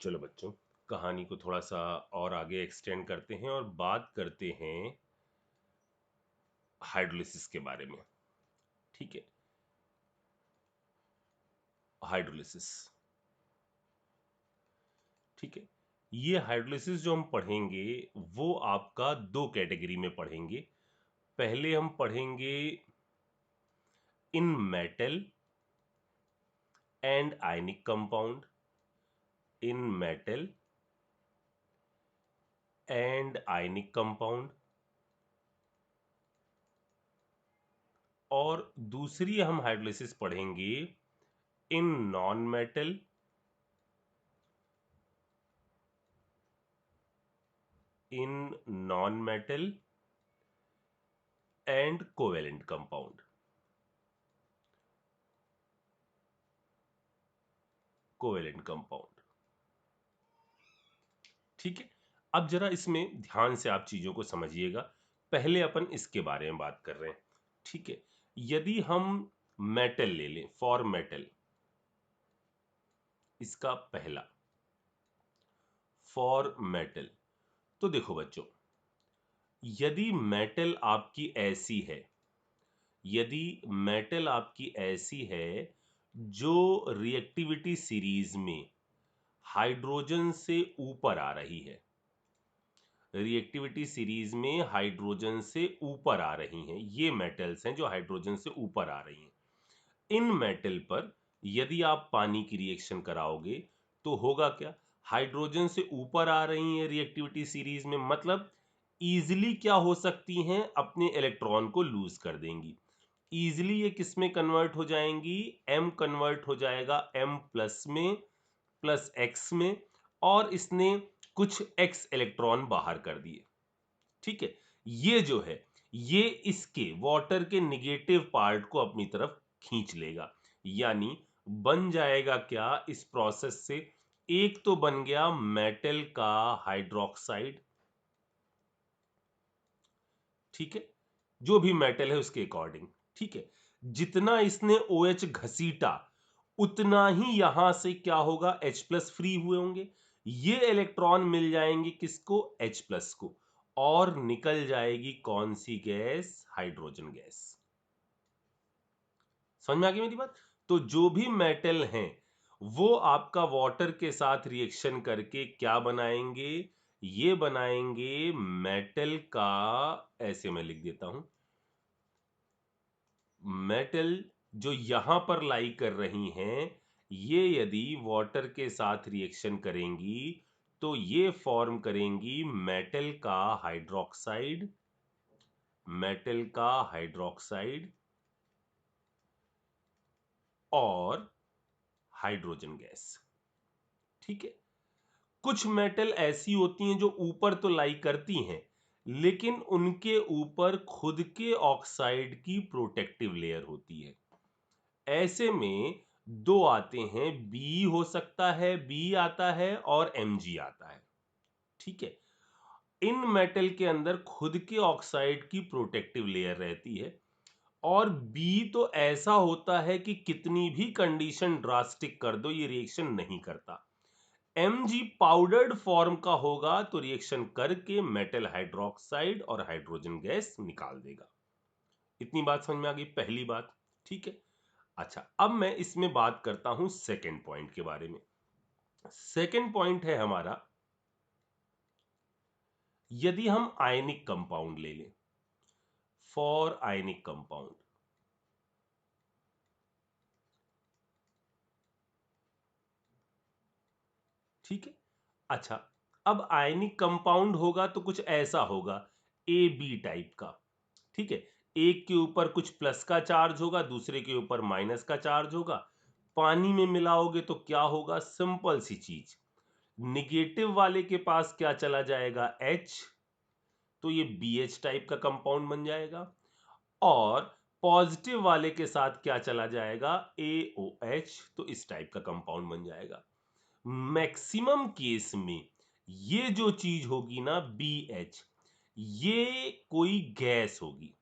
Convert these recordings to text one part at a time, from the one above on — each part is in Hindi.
चलो बच्चों, कहानी को थोड़ा सा और आगे एक्सटेंड करते हैं और बात करते हैं हाइड्रोलिसिस के बारे में। ठीक है, हाइड्रोलिसिस। ठीक है, ये हाइड्रोलिसिस जो हम पढ़ेंगे वो आपका दो कैटेगरी में पढ़ेंगे। पहले हम पढ़ेंगे इन metal and ionic compound, in metal and ionic compound. और दूसरी हम हाइड्रोलिसिस पढ़ेंगे in non metal in non metal and covalent compound. Covalent compound. ठीक है, अब जरा इसमें ध्यान से आप चीजों को समझिएगा। पहले अपन इसके बारे में बात कर रहे हैं। ठीक है, यदि हम मेटल ले लें, फॉर मेटल, इसका पहला फॉर मेटल, तो देखो बच्चों, यदि मेटल आपकी ऐसी है, यदि मेटल आपकी ऐसी है जो रिएक्टिविटी सीरीज में हाइड्रोजन से ऊपर आ रही है, रिएक्टिविटी सीरीज में हाइड्रोजन से ऊपर आ रही हैं, ये मेटल्स हैं जो हाइड्रोजन से ऊपर आ रही हैं। इन मेटल पर यदि आप पानी की रिएक्शन कराओगे तो होगा क्या, हाइड्रोजन से ऊपर आ रही हैं रिएक्टिविटी सीरीज में, मतलब इजीली क्या हो सकती हैं, अपने इलेक्ट्रॉन को लूज कर देंगी। इजीली ये किस में कन्वर्ट हो जाएंगी, m कन्वर्ट हो जाएगा m प्लस में, प्लस x में, और इसने कुछ x इलेक्ट्रॉन बाहर कर दिए। ठीक है, ये जो है ये इसके वाटर के निगेटिव पार्ट को अपनी तरफ खींच लेगा, यानी बन जाएगा क्या इस प्रोसेस से, एक तो बन गया मेटल का हाइड्रोक्साइड। ठीक है, जो भी मेटल है उसके अकॉर्डिंग। ठीक है, जितना इसने OH घसीटा उतना ही यहां से क्या होगा, H प्लस फ्री हुए होंगे, ये इलेक्ट्रॉन मिल जाएंगे किसको, H प्लस को, और निकल जाएगी कौन सी गैस, हाइड्रोजन गैस। समझ में आ गई मेरी बात। तो जो भी मेटल हैं वो आपका वाटर के साथ रिएक्शन करके क्या बनाएंगे, ये बनाएंगे मेटल का, ऐसे मैं लिख देता हूं, मेटल जो यहां पर लाई कर रही हैं, ये यदि वाटर के साथ रिएक्शन करेंगी तो ये फॉर्म करेंगी मेटल का हाइड्रोक्साइड, मेटल का हाइड्रोक्साइड और हाइड्रोजन गैस। ठीक है, कुछ मेटल ऐसी होती हैं जो ऊपर तो लाई करती हैं लेकिन उनके ऊपर खुद के ऑक्साइड की प्रोटेक्टिव लेयर होती है। ऐसे में दो आते हैं, बी हो सकता है, बी आता है और Mg आता है। ठीक है, इन मेटल के अंदर खुद के ऑक्साइड की प्रोटेक्टिव लेयर रहती है, और बी तो ऐसा होता है कि कितनी भी कंडीशन ड्रास्टिक कर दो ये रिएक्शन नहीं करता। Mg पाउडर्ड फॉर्म का होगा तो रिएक्शन करके मेटल हाइड्रोक्साइड और हाइड्रोजन गैस निकाल देगा। इतनी बात समझ में आ गई, पहली बात। ठीक है, अच्छा अब मैं इसमें बात करता हूं सेकंड पॉइंट के बारे में। सेकंड पॉइंट है हमारा, यदि हम आयनिक कंपाउंड ले लें, फॉर आयनिक कंपाउंड। ठीक है, अच्छा अब आयनिक कंपाउंड होगा तो कुछ ऐसा होगा, ए बी टाइप का। ठीक है, एक के ऊपर कुछ प्लस का चार्ज होगा, दूसरे के ऊपर माइनस का चार्ज होगा। पानी में मिलाओगे तो क्या होगा, सिंपल सी चीज, निगेटिव वाले के पास क्या चला जाएगा, H, तो ये BH टाइप का कंपाउंड बन जाएगा, और पॉजिटिव वाले के साथ क्या चला जाएगा, AOH, तो इस टाइप का कंपाउंड बन जाएगा। मैक्सिमम केस में ये जो चीज होगी ना, BH, ये कोई गैस होगी।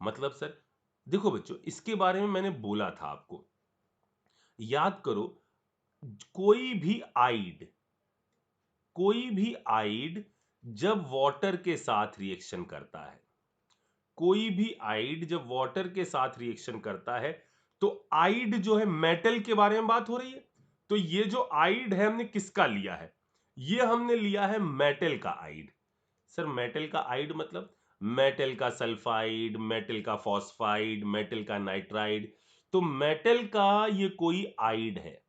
मतलब सर, देखो बच्चों इसके बारे में मैंने बोला था आपको, याद करो, कोई भी आइड कोई भी आइड जब वाटर के साथ रिएक्शन करता है, कोई भी आइड जब वाटर के साथ रिएक्शन करता है, तो आइड जो है, मेटल के बारे में बात हो रही है, तो ये जो आइड है हमने किसका लिया है? ये हमने लिया है मेटल का आइड। सर मेटल का आइड मतलब मेटल का सल्फाइड, मेटल का फॉस्फाइड, मेटल का नाइट्राइड। तो मेटल का ये कोई आइड है,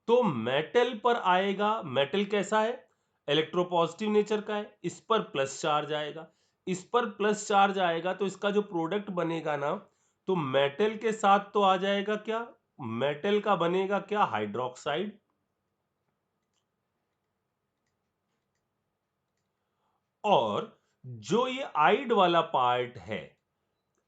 तो मेटल पर आएगा। मेटल कैसा है? इलेक्ट्रोपॉजिटिव नेचर का है, इस पर प्लस चार्ज आएगा। इस पर प्लस चार्ज आएगा तो इसका जो प्रोडक्ट बनेगा ना, तो मेटल के साथ तो आ जाएगा क्या? मेटल का बनेगा क्या? हाइड्रोक्साइड। और जो ये आइड वाला पार्ट है,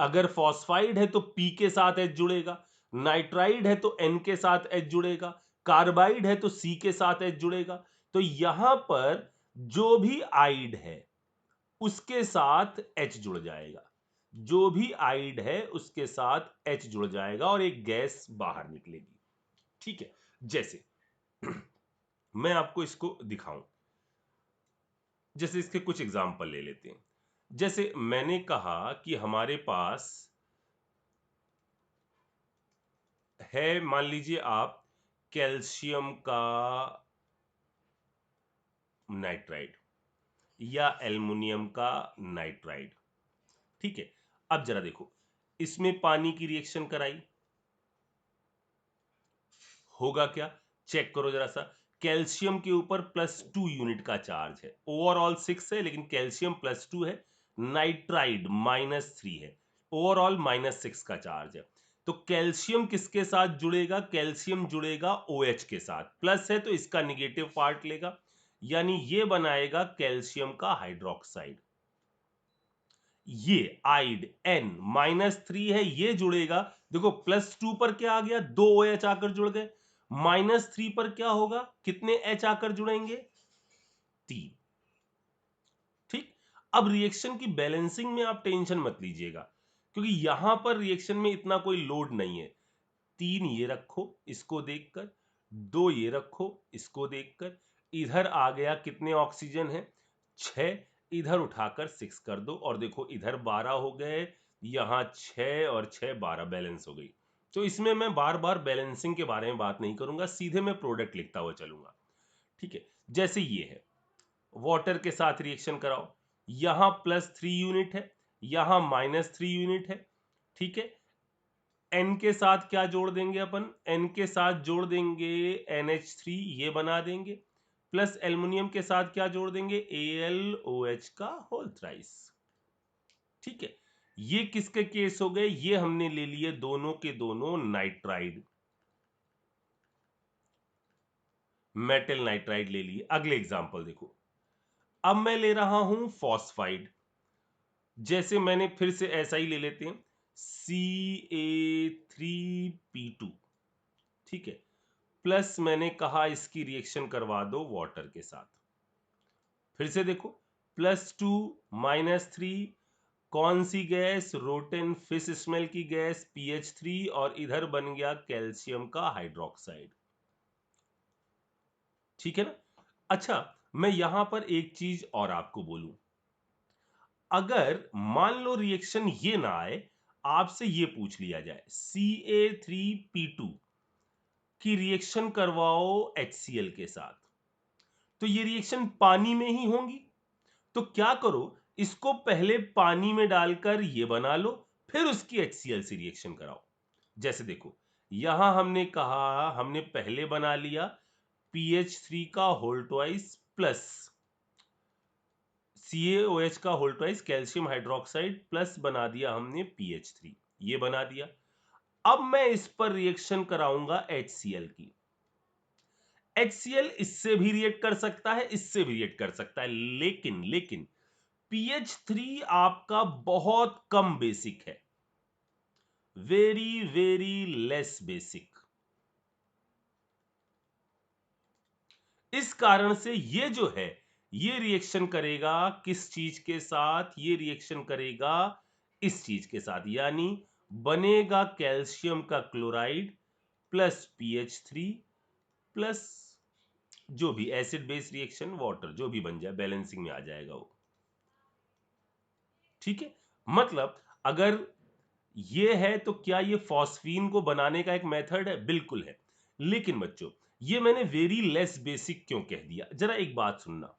अगर फॉस्फाइड है तो पी के साथ एच जुड़ेगा, नाइट्राइड है तो एन के साथ एच जुड़ेगा, कार्बाइड है तो सी के साथ एच जुड़ेगा। तो यहां पर जो भी आइड है उसके साथ एच जुड़ जाएगा, जो भी आइड है उसके साथ एच जुड़ जाएगा और एक गैस बाहर निकलेगी। ठीक है, जैसे मैं आपको इसको दिखाऊं, जैसे इसके कुछ एग्जाम्पल ले लेते हैं। जैसे मैंने कहा कि हमारे पास है, मान लीजिए आप, कैल्शियम का नाइट्राइड या एल्युमिनियम का नाइट्राइड। ठीक है, अब जरा देखो, इसमें पानी की रिएक्शन कराई, होगा क्या? चेक करो जरा सा। कैल्शियम के ऊपर +2 यूनिट का चार्ज है, ओवरऑल 6 है लेकिन कैल्शियम +2 है, नाइट्राइड -3 है, ओवरऑल -6 का चार्ज है। तो कैल्शियम किसके साथ जुड़ेगा? कैल्शियम जुड़ेगा OH के साथ, प्लस है तो इसका निगेटिव पार्ट लेगा, यानी ये बनाएगा कैल्शियम का हाइड्रोक्साइड। ये आइड N-3 है, ये जुड़ेगा। देखो +2 पर क्या आ गया? 2 OH आकर जुड़ गए। -3 पर क्या होगा? कितने H आकर जुड़ेंगे? 3। ठीक। अब रिएक्शन की बैलेंसिंग में आप टेंशन मत लीजिएगा, क्योंकि यहां पर रिएक्शन में इतना कोई लोड नहीं है। 3 ये रखो इसको देखकर, 2 ये रखो इसको देखकर, इधर आ गया कितने ऑक्सीजन है? 6। इधर उठाकर 6 कर दो और देखो इधर 12 हो गए, यहां 6 और 6 12 बैलेंस हो गई। तो इसमें मैं बार बार बैलेंसिंग के बारे में बात नहीं करूंगा, सीधे मैं प्रोडक्ट लिखता हुआ चलूंगा। ठीक है, जैसे ये है, वाटर के साथ रिएक्शन कराओ, यहां +3 यूनिट है, यहां -3 यूनिट है। ठीक है, एन के साथ क्या जोड़ देंगे अपन? एन के साथ जोड़ देंगे NH3, ये बना देंगे, प्लस एल्युमिनियम के साथ क्या जोड़ देंगे? AlOH का होल थ्राइस। ठीक है, ये किसके केस हो गए? ये हमने ले लिए दोनों के दोनों नाइट्राइड, मेटल नाइट्राइड ले लिए। अगले एग्जांपल देखो, अब मैं ले रहा हूं फॉस्फाइड। जैसे मैंने फिर से ऐसा ही ले लेते हैं, Ca3P2। ठीक है, प्लस मैंने कहा इसकी रिएक्शन करवा दो वाटर के साथ। फिर से देखो, +2 -3, कौन सी गैस? रोटेन फिश स्मेल की गैस PH3, और इधर बन गया कैल्शियम का हाइड्रोक्साइड। ठीक है ना? अच्छा, मैं यहां पर एक चीज और आपको बोलूं, अगर मान लो रिएक्शन ये ना आए, आपसे ये पूछ लिया जाए Ca3P2 की रिएक्शन करवाओ HCl के साथ, तो ये रिएक्शन पानी में ही होंगी। तो क्या करो, इसको पहले पानी में डालकर ये बना लो, फिर उसकी HCl से रिएक्शन कराओ। जैसे देखो, यहां हमने कहा, हमने पहले बना लिया PH3 का होल ट्वाइस प्लस CaOH का whole twice, calcium hydroxide, plus बना दिया हमने PH3, ये बना दिया। अब मैं इस पर रिएक्शन कराऊंगा HCl की। HCl इससे भी रिएक्ट कर सकता है, इससे भी रिएक्ट कर सकता है, लेकिन PH3 आपका बहुत कम बेसिक है, वेरी वेरी लेस बेसिक। इस कारण से ये जो है, ये रिएक्शन करेगा किस चीज के साथ? ये रिएक्शन करेगा इस चीज के साथ, यानी बनेगा कैल्शियम का क्लोराइड प्लस PH3 प्लस जो भी एसिड बेस रिएक्शन वाटर जो भी बन जाए बैलेंसिंग में आ जाएगा वो। ठीक है, मतलब अगर ये है तो क्या ये फॉस्फीन को बनाने का एक मेथड है? बिल्कुल है। लेकिन बच्चों ये मैंने वेरी लेस बेसिक क्यों कह दिया, जरा एक बात सुनना।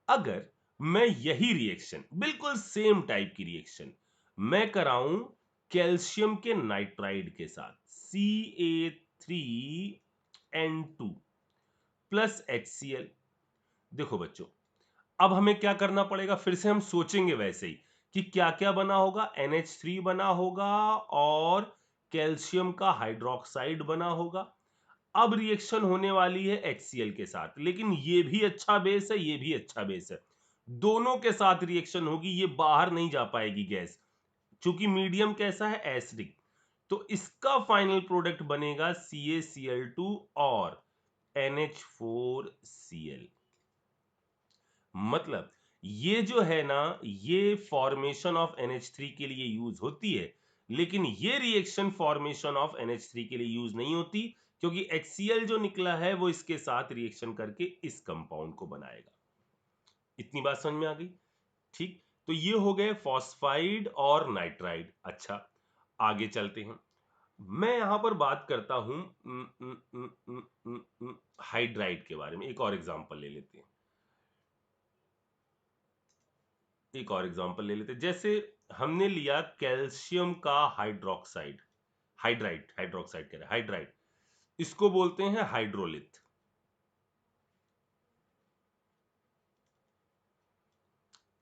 अगर मैं यही रिएक्शन बिल्कुल सेम टाइप की रिएक्शन मैं कराऊं कैल्शियम के नाइट्राइड के साथ Ca3N2 प्लस HCl। देखो बच्चों अब हमें क्या करना पड़ेगा, फिर से हम सोचेंगे वैसे ही कि क्या क्या बना होगा, NH3 बना होगा और कैल्शियम का हाइड्रोक्साइड बना होगा। अब रिएक्शन होने वाली है HCl के साथ, लेकिन ये भी अच्छा बेस है, ये भी अच्छा बेस है, दोनों के साथ रिएक्शन होगी, ये बाहर नहीं जा पाएगी गैस, चूंकि मीडियम कैसा है, एसिडिक। तो इसका फाइनल प्रोडक्ट बनेगा CaCl2 और NH4Cl। मतलब ये जो है ना, ये फॉर्मेशन ऑफ NH3 के लिए यूज होती है, लेकिन ये रिएक्शन फॉर्मेशन ऑफ NH3 के लिए यूज नहीं होती, क्योंकि HCl जो निकला है वो इसके साथ रिएक्शन करके इस कंपाउंड को बनाएगा। इतनी बात समझ में आ गई? ठीक, तो ये हो गए फॉस्फाइड और नाइट्राइड। अच्छा आगे चलते हैं, मैं यहां पर बात करता हूं हाइड्राइड के बारे में। एक और एग्जांपल ले लेते हैं, एक और एग्जांपल ले लेते हैं। जैसे हमने लिया कैल्शियम का हाइड्रोक्साइड, हाइड्राइड, हाइड्रोक्साइड कह रहे हैं, हाइड्राइड, इसको बोलते हैं हाइड्रोलिथ।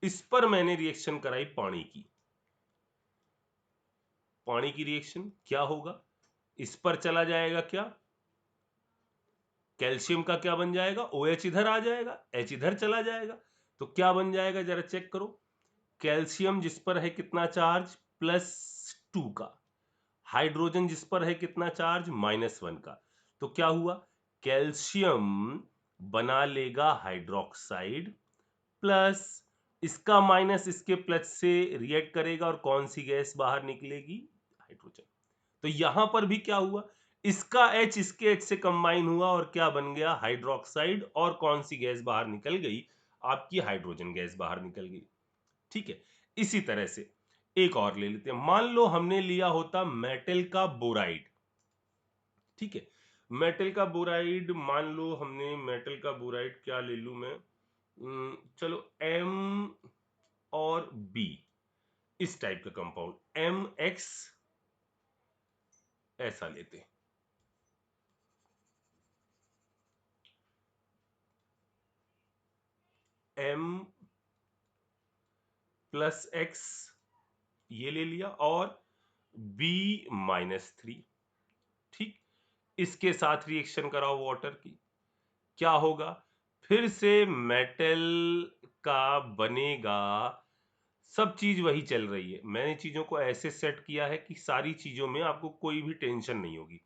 इस पर मैंने रिएक्शन कराई पानी की, पानी की रिएक्शन क्या होगा, इस पर चला जाएगा क्या, कैल्शियम का क्या बन जाएगा, OH इधर आ जाएगा, H इधर चला जाएगा, तो क्या बन जाएगा जरा चेक करो। कैल्शियम जिस पर है कितना चार्ज, +2 का, हाइड्रोजन जिस पर है कितना चार्ज, -1 का, तो क्या हुआ, कैल्शियम बना लेगा हाइड्रोक्साइड, प्लस इसका माइनस इसके प्लस से रिएक्ट करेगा और कौन सी गैस बाहर निकलेगी, हाइड्रोजन। तो यहां पर भी क्या हुआ, इसका H इसके H से कंबाइन हुआ और क्या बन गया, हाइड्रोक्साइड, और कौन सी गैस बाहर निकल गई, आपकी हाइड्रोजन गैस बाहर निकल गई। ठीक है, इसी तरह से एक और ले लेते हैं। मान लो हमने लिया होता मेटल का बोराइड। ठीक है, मेटल का बोराइड, मान लो हमने मेटल का बोराइड क्या ले लूं मैं, चलो M और B, इस टाइप का कंपाउंड MX ऐसा लेते हैं। M + X ये ले लिया और B-3। ठीक, इसके साथ रिएक्शन कराओ वाटर की, क्या होगा, फिर से मेटल का बनेगा, सब चीज वही चल रही है, मैंने चीजों को ऐसे सेट किया है कि सारी चीजों में आपको कोई भी टेंशन नहीं होगी।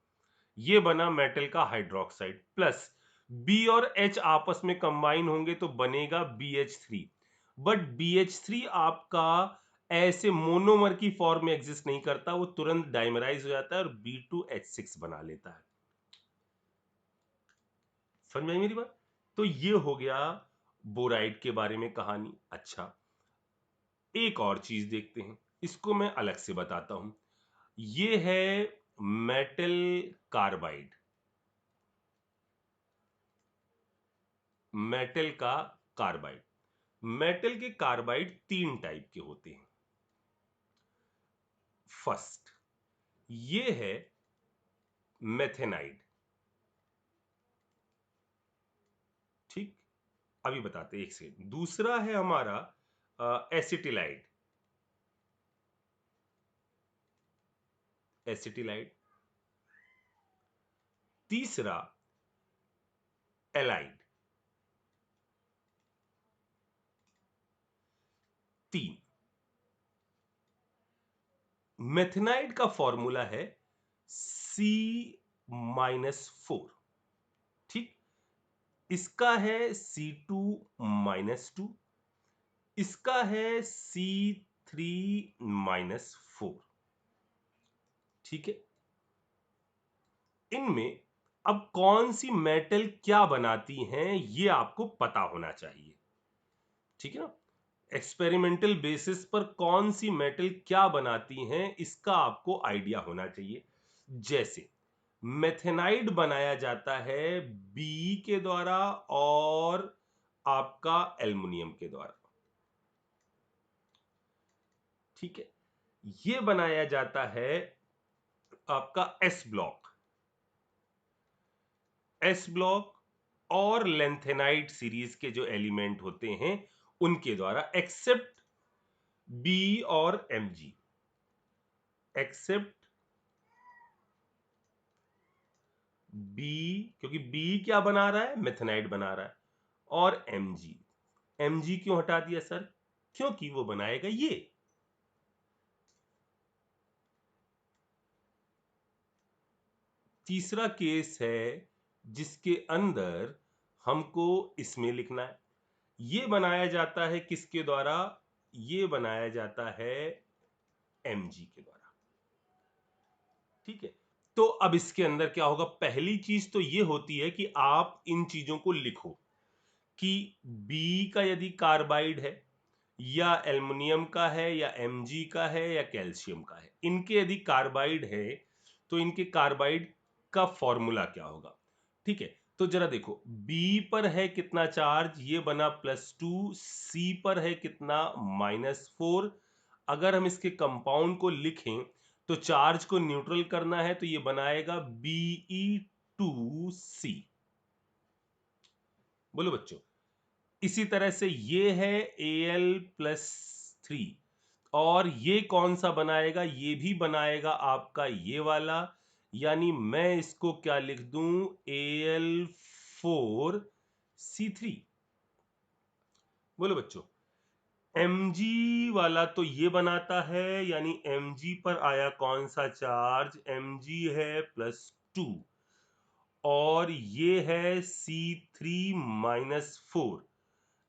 ये बना मेटल का हाइड्रोक्साइड, प्लस बी और एच आपस में कंबाइन होंगे तो बनेगा BH3, बट BH3 आपका ऐसे मोनोमर की फॉर्म में एग्जिस्ट नहीं करता, वो तुरंत डाइमराइज हो जाता है और B2H6 बना लेता है। समझ में आई मेरी बात? तो ये हो गया बोराइड के बारे में कहानी। अच्छा एक और चीज देखते हैं, इसको मैं अलग से बताता हूं। ये है मेटल कार्बाइड, मेटल का कार्बाइड। मेटल के कार्बाइड 3 टाइप के होते हैं। फर्स्ट ये है मेथेनाइड। ठीक, अभी बताते हैं, एक सेकंड। दूसरा है हमारा एसिटिलाइड, एसिटिलाइड। तीसरा एलाइड। 3। मेथेनाइड का फॉर्मूला है C-4। ठीक, इसका है C2-2, इसका है C3-4। ठीक है, इनमें अब कौन सी मेटल क्या बनाती हैं ये आपको पता होना चाहिए, ठीक है ना। एक्सपेरिमेंटल बेसिस पर कौन सी मेटल क्या बनाती हैं इसका आपको आइडिया होना चाहिए। जैसे मेथेनाइड बनाया जाता है बी के द्वारा और आपका एल्युमिनियम के द्वारा, ठीक है। ये बनाया जाता है आपका एस ब्लॉक और लेंथेनाइड सीरीज के जो एलिमेंट होते हैं उनके द्वारा, एक्सेप्ट बी और एमजी, एक्सेप्ट बी, क्योंकि बी क्या बना रहा है, मेथेनाइड बना रहा है, और एमजी। एमजी क्यों हटा दिया सर, क्योंकि वो बनाएगा ये। तीसरा केस है जिसके अंदर हमको इसमें लिखना है, ये बनाया जाता है किसके द्वारा, ये बनाया जाता है एमजी के द्वारा, ठीक है। तो अब इसके अंदर क्या होगा, पहली चीज तो ये होती है कि आप इन चीजों को लिखो कि बी का यदि कार्बाइड है या एल्युमिनियम का है या एमजी का है या कैल्शियम का है, इनके यदि कार्बाइड है तो इनके कार्बाइड का फॉर्मूला क्या होगा, ठीक है। तो जरा देखो बी पर है कितना चार्ज, ये बना +2, सी पर है कितना -4। अगर हम इसके कंपाउंड को लिखें तो चार्ज को न्यूट्रल करना है तो ये बनाएगा Be2C। बोलो बच्चों, इसी तरह से ये है Al+3 और ये कौन सा बनाएगा, ये भी बनाएगा आपका ये वाला, यानी मैं इसको क्या लिख दूं, Al4C3। बोलो बच्चों, Mg वाला तो ये बनाता है, यानी Mg पर आया कौन सा चार्ज, Mg है +2 और ये है C3-4,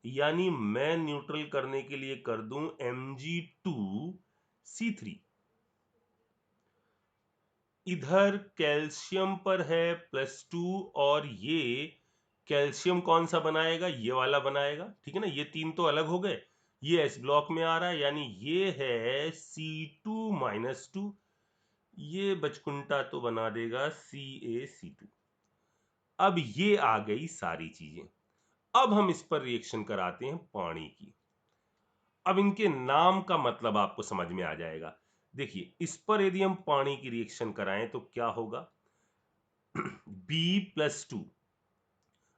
यानी मैं न्यूट्रल करने के लिए कर दूं Mg2C3। इधर कैल्शियम पर है +2 और ये कैल्शियम कौन सा बनाएगा, ये वाला बनाएगा, ठीक है ना। ये तीन तो अलग हो गए, ये एस ब्लॉक में आ रहा है, यानी ये है C2-2, ये बचकुंटा तो बना देगा CaC2। अब ये आ गई सारी चीजें, अब हम इस पर रिएक्शन कराते हैं पानी की। अब इनके नाम का मतलब आपको समझ में आ जाएगा। देखिए इस पर यदि हम पानी की रिएक्शन कराएं तो क्या होगा, B+2,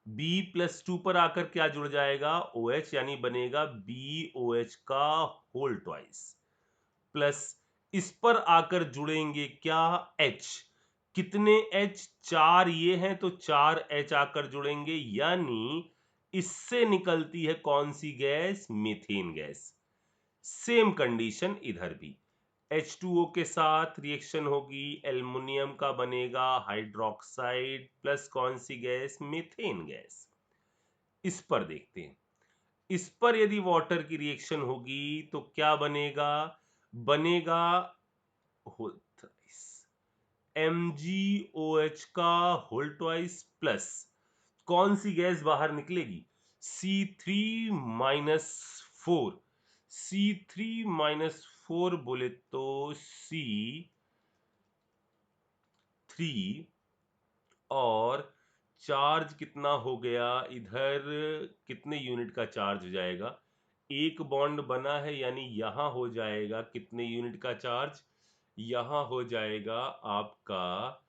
B+2 पर आकर क्या जुड़ जाएगा, OH, यानी बनेगा BOH का होल ट्वाइस, प्लस इस पर आकर जुड़ेंगे क्या, H। कितने H, 4 ये हैं तो 4 H आकर जुड़ेंगे, यानी इससे निकलती है कौन सी gas, methane gas. Same condition इधर भी, H2O के साथ रिएक्शन होगी, एल्युमिनियम का बनेगा हाइड्रोक्साइड प्लस कौन सी गैस, मीथेन गैस। इस पर देखते हैं, इस पर यदि वाटर की रिएक्शन होगी तो क्या बनेगा, बनेगा MgOH का होल ट्वाइस प्लस कौन सी गैस बाहर निकलेगी, C3-4। C3-4 बोले तो C3, और चार्ज कितना हो गया इधर, कितने यूनिट का चार्ज हो जाएगा, एक बॉन्ड बना है, यानी यहां हो जाएगा कितने यूनिट का चार्ज, यहां हो जाएगा आपका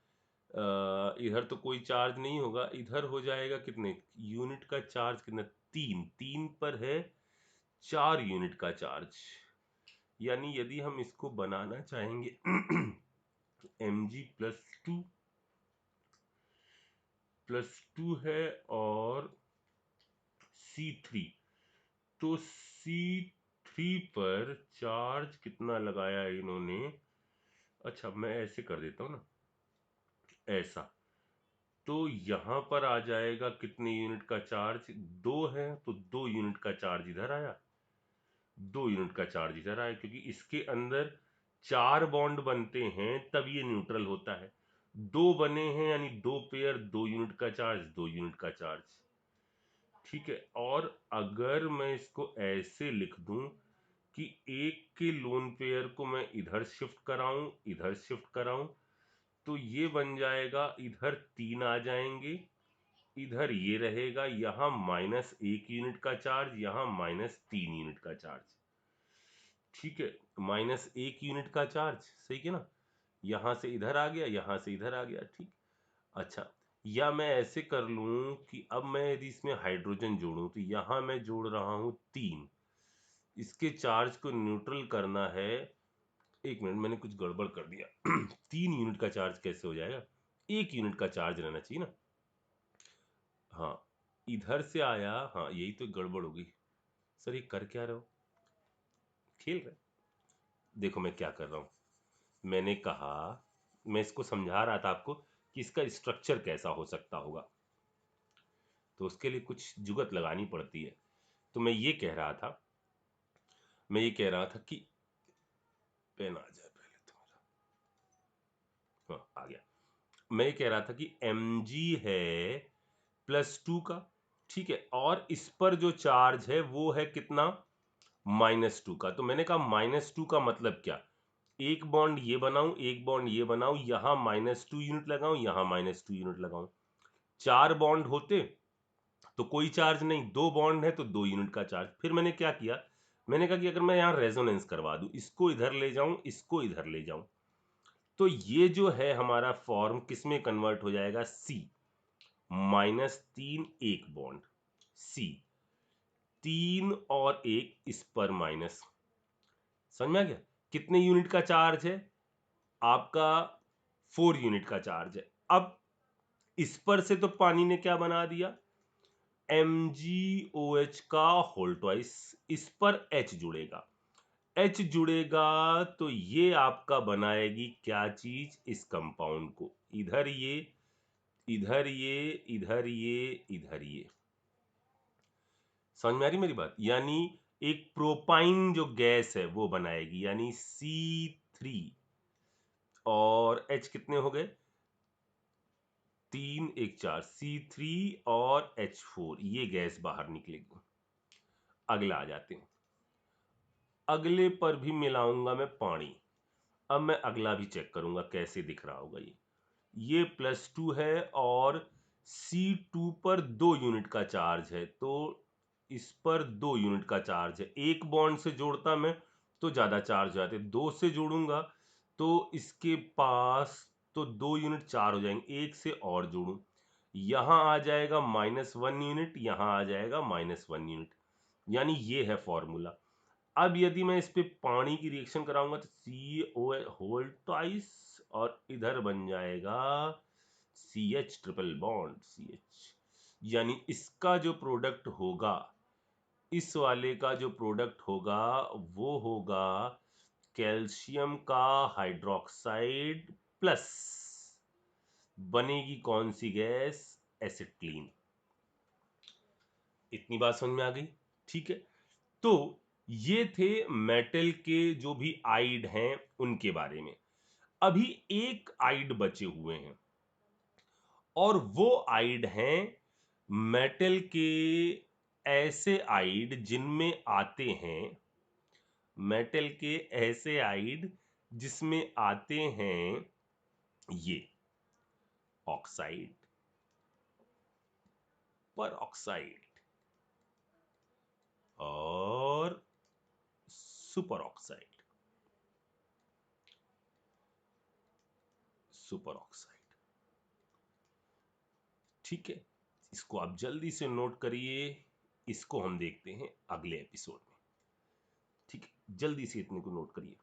इधर तो कोई चार्ज नहीं होगा, इधर हो जाएगा कितने यूनिट का चार्ज, कितना, 3 पर है 4 यूनिट का चार्ज। यानी यदि हम इसको बनाना चाहेंगे Mg+2 है और C3, तो C3 पर चार्ज कितना लगाया इन्होंने, अच्छा मैं ऐसे कर देता हूं ना, ऐसा, तो यहां पर आ जाएगा कितने यूनिट का चार्ज, 2 है तो 2 यूनिट का चार्ज इधर आया, 2 यूनिट का चार्ज इधर आया, क्योंकि इसके अंदर 4 बॉन्ड बनते हैं तब ये न्यूट्रल होता है, दो बने हैं यानी दो पेयर, 2 यूनिट का चार्ज, 2 यूनिट का चार्ज। ठीक है, और अगर मैं इसको ऐसे लिख दूं कि एक के लोन पेयर को मैं इधर शिफ्ट कराऊं, इधर शिफ्ट कराऊं, तो ये बन जाएगा, इधर 3 आ जाएंगे, इधर ये रहेगा, यहां -1 यूनिट का चार्ज, यहां -3 यूनिट का चार्ज। ठीक है, -1 यूनिट का चार्ज, सही है ना, यहां से इधर आ गया, यहां से इधर आ गया। ठीक, अच्छा, या मैं ऐसे कर लूं कि अब मैं यदि इसमें हाइड्रोजन जोड़ूं तो यहां मैं जोड़ रहा हूं 3, इसके चार्ज को न्यूट्रल करना है। एक मिनट, मैंने कुछ गड़बड़ कर दिया। 3 यूनिट का चार्ज कैसे हो जाएगा, 1 यूनिट का चार्ज रहना चाहिए ना। हाँ, इधर से आया, हाँ यही तो गड़बड़ होगी। सर ये कर क्या रहे हो, खेल रहे, देखो मैं क्या कर रहा हूं। मैंने कहा, मैं इसको समझा रहा था आपको कि इसका स्ट्रक्चर कैसा हो सकता होगा, तो उसके लिए कुछ जुगत लगानी पड़ती है। तो मैं ये कह रहा था, मैं ये कह रहा था कि पेन आ जाए पहले तो मेरा, हाँ आ गया। मैं ये कह रहा था कि mg है +2 का, ठीक है, और इस पर जो चार्ज है वो है कितना, -2 का। तो मैंने कहा -2 का मतलब क्या, एक बॉन्ड ये बनाऊं, एक बॉन्ड ये बनाऊं, यहां -2 यूनिट लगाऊं, यहां -2 यूनिट लगाऊं। 4 बॉन्ड होते तो कोई चार्ज नहीं, 2 बॉन्ड है तो 2 यूनिट का चार्ज। फिर मैंने क्या किया, मैंने कहा कि अगर मैं यहां रेजोनेंस करवा दूं, इसको इधर ले जाऊं, इसको इधर ले जाऊं, तो ये जो है हमारा फॉर्म किस में कन्वर्ट हो जाएगा, C, -3 एक बॉन्ड, C, 3 और 1 इस पर माइनस। समझ में आ गया, कितने यूनिट का चार्ज है आपका, 4 यूनिट का चार्ज है। अब इस पर से तो पानी ने क्या बना दिया, MgOH का होल ट्वाइस, इस पर H जुड़ेगा, H जुड़ेगा तो ये आपका बनाएगी क्या चीज, इस कंपाउंड को, इधर ये, इधर ये, इधर ये, इधर ये। समझ में आ रही मेरी बात, यानी एक प्रोपाइन जो गैस है वो बनाएगी, यानी C3 और H कितने हो गए, 3 1 4, C3 और H4, ये गैस बाहर निकलेगी। अगला आ जाते हैं, अगले पर भी मिलाऊंगा मैं पानी। अब मैं अगला भी चेक करूंगा कैसे दिख रहा होगा ये +2 है और C2 पर 2 यूनिट का चार्ज है, तो इस पर 2 यूनिट का चार्ज है। एक बॉन्ड से जोड़ता मैं तो ज्यादा चार्ज हो जाते, 2 से जोड़ूंगा तो इसके पास तो 2 यूनिट 4 हो जाएंगे, एक से और जोड़ूं, यहां आ जाएगा -1 यूनिट, यहां आ जाएगा -1 यूनिट, यानी ये है फॉर्मूला। अब यदि मैं इस पे पानी की रिएक्शन कराऊंगा तो CO होल ट्वाइस और इधर बन जाएगा CH ट्रिपल बॉन्ड CH, यानी इसका जो प्रोडक्ट होगा, इस वाले का जो प्रोडक्ट होगा वो होगा कैल्शियम का हाइड्रोक्साइड प्लस बनेगी कौन सी गैस, एसिटिलीन। इतनी बात समझ में आ गई, ठीक है। तो ये थे मेटल के जो भी आइड हैं उनके बारे में। अभी एक आइड बचे हुए हैं और वो आइड हैं मेटल के ऐसे आइड जिनमें आते हैं, मेटल के ऐसे आइड जिसमें आते हैं ये ऑक्साइड, पर ऑक्साइड और सुपर ऑक्साइड, सुपर ऑक्साइड। ठीक है, इसको आप जल्दी से नोट करिए, इसको हम देखते हैं अगले एपिसोड में। ठीक है, जल्दी से इतने को नोट करिए।